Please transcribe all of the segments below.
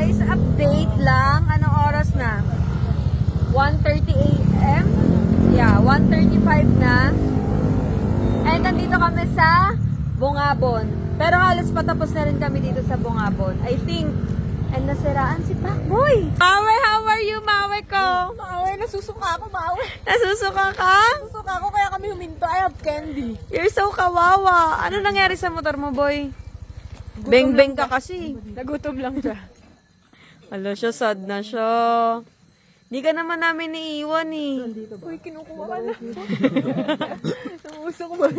guys, update lang. Anong oras na? 1:30 a.m. Yeah, 1:35 na. And nandito kami sa Bungabon. Pero halos patapos na rin kami dito sa Bungabon. I think, and nasiraan si Pacboy. Mawe, how are you, Mawe ko? Mawe, nasusuka ako, Mawe. Nasusuka ka? Nasusuka ako kaya kami huminto. I have candy. You're so kawawa. Ano nangyari sa motor mo, boy? Beng-beng ka kasi. Nagutom lang siya. Hala siya, sad na siya. Di ka naman namin iiwan eh. Uy, kinukuha ka na. Namuso ko ba?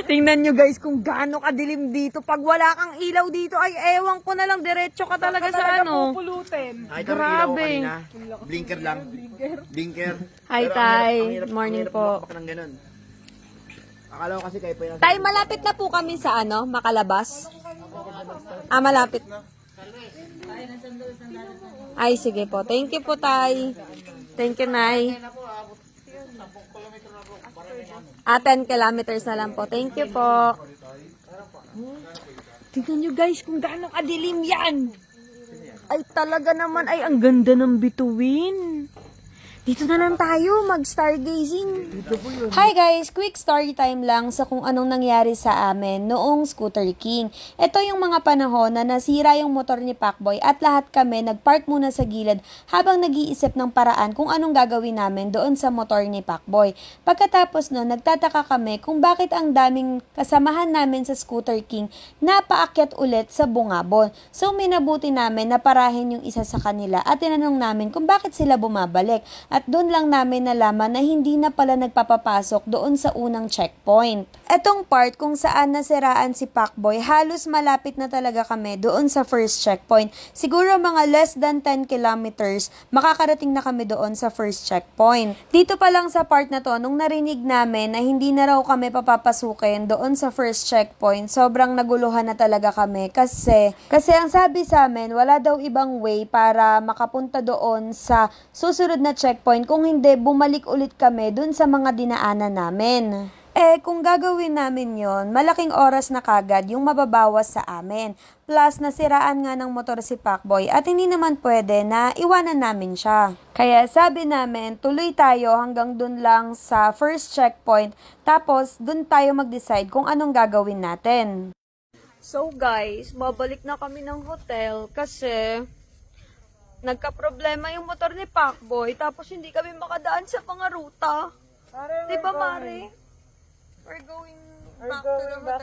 Tingnan nyo guys kung gaano kadilim dito. Pag wala kang ilaw dito, ay ewan ko na lang. Diretso ka talaga sa ano. Pupulutin. Ay, ito Grabe. ilaw ko kanina. Blinker lang. Blinker. Hi, Pero Tay. ang hirap Morning po. makabak ng ganun. Akala ko kasi kayo pa yung Tay, malapit na po kami sa ano, Makalabas. Ah, malapit. Ay, sige po. Thank you po, Tay. Thank you, Nay. 10 kilometers na lang po. Thank you po. Tingnan nyo guys kung gaano kadilim yan. Ay, talaga naman. Ay, ang ganda ng bituin. Dito na lang tayo, mag-stargazing. Hi guys, quick story time lang sa kung anong nangyari sa amin noong Scooter King. Ito yung mga panahon na nasira yung motor ni Pacboy at lahat kami nagpark muna sa gilid habang nag-iisip ng paraan kung anong gagawin namin doon sa motor ni Pacboy. Pagkatapos nun, nagtataka kami kung bakit ang daming kasamahan namin sa Scooter King na paakyat ulit sa Bungabon. So minabuti namin na parahin yung isa sa kanila at tinanong namin kung bakit sila bumabalik. At doon lang namin nalaman na hindi na pala nagpapapasok doon sa unang checkpoint. Etong part kung saan nasiraan si Pacboy, halos malapit na talaga kami doon sa first checkpoint. Siguro mga less than 10 kilometers, makakarating na kami doon sa first checkpoint. Dito pa lang sa part na to, nung narinig namin na hindi na raw kami papapasukin doon sa first checkpoint, sobrang naguluhan na talaga kami kasi ang sabi sa amin, wala daw ibang way para makapunta doon sa susunod na checkpoint. Kung hindi, bumalik ulit kami dun sa mga dinaanan namin. Kung gagawin namin yon, malaking oras na kagad yung mababawas sa amin. Plus, nasiraan nga ng motor si Pacboy at hindi naman pwede na iwanan namin siya. Kaya sabi namin, tuloy tayo hanggang dun lang sa first checkpoint, tapos dun tayo mag-decide kung anong gagawin natin. So guys, babalik na kami ng hotel kasi nagka-problema yung motor ni Pacboy, tapos hindi kami makadaan sa mga ruta. Diba, Mare? We're going back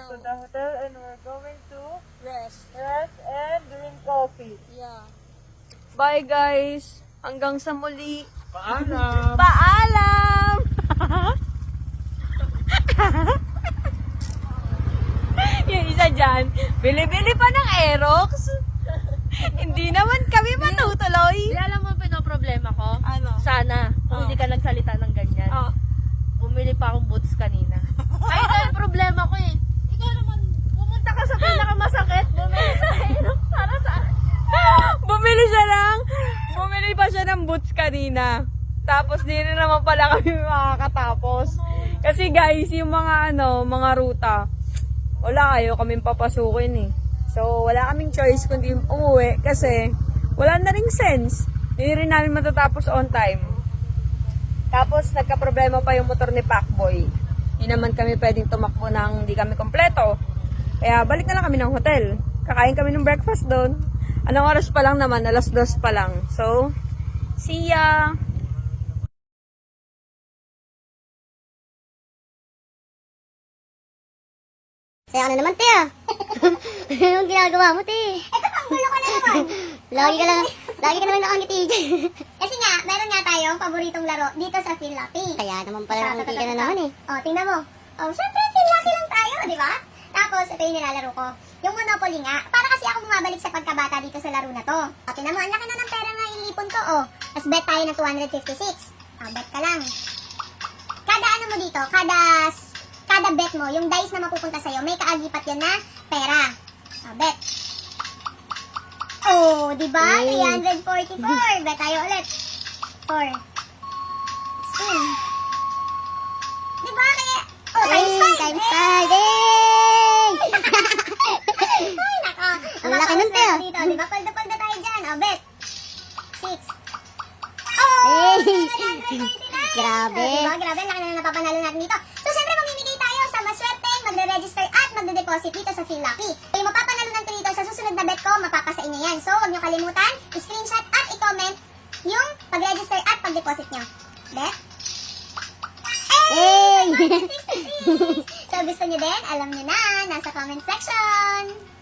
to the hotel and we're going to rest. rest and drink coffee. Yeah. Bye, guys. Hanggang sa muli. Paalam! Paalam! Yung isa dyan, bili-bili pa ng Aerox. Hindi naman kami matutuloy. Di alam mo pinoproblema ko? Ano? Sana, kung hindi ka nagsalita ng ganyan. Bumili pa akong boots kanina. Ay, ito yung problema ko eh. Ikaw naman, pumunta ka sa pinakamasakit, bumili sa Aerox para sa akin. Bumili pa siya ng boots kanina. Tapos di rin naman pala kami makakatapos. Kasi guys, yung mga ruta, wala kayo kaming papasukin eh. So, wala kaming choice kundi umuwi kasi wala na ring sense. Hindi rin namin matatapos on time. Tapos, nagka-problema pa yung motor ni Pacboy. Hindi naman kami pwedeng tumakbo nang hindi kami kompleto. Kaya, balik na lang kami ng hotel. Kakain kami ng breakfast doon. Anong oras pa lang naman? 2:00 pa lang. So, see ya! Saya ka na naman, te, ah. Anong ginagawa mo, te? Ito pang gulo ka na naman. lagi ka naman nakangiti. Kasi nga, meron nga tayong paboritong laro dito sa Feel Lucky. Kaya naman pala nakangiti ka na naman, eh. Oh, tingnan mo. Oh, syempre, Feel Lucky lang tayo, di ba? Tapos, ito yung nilalaro ko. Yung Monopoly nga. Para kasi ako bumabalik sa pagkabata dito sa laro na to. O, tingnan mo, ang laki na ng pera nga inipon ko, oh. Tapos bet tayo ng 256. Oh, bet ka lang. Kada ano mo dito, kada bet mo, yung dice na mapupunta sa'yo, may kaagipat yun na pera. Bet. Oh, di ba? 344. Bet tayo ulit. 4. Spin. Di ba? Kaya, times 5. Times 5. Ay, nako. Ang laki nun, Teo. Dito, di ba? Palda-palda tayo dyan. Grabe. Diba? Grabe, ang laki na napapanalo natin dito. So, syempre, mamimigay tayo sa maswerteng magre-register at magde-deposit dito sa Feel Lucky. So, yung mapapanalo natin dito sa susunod na bet ko, mapapasa inyo yan. So, huwag nyo kalimutan, i-screenshot at i-comment yung pag-register at pag-deposit nyo. Bet? Hey! So, gusto nyo din? Alam nyo na, nasa comment section.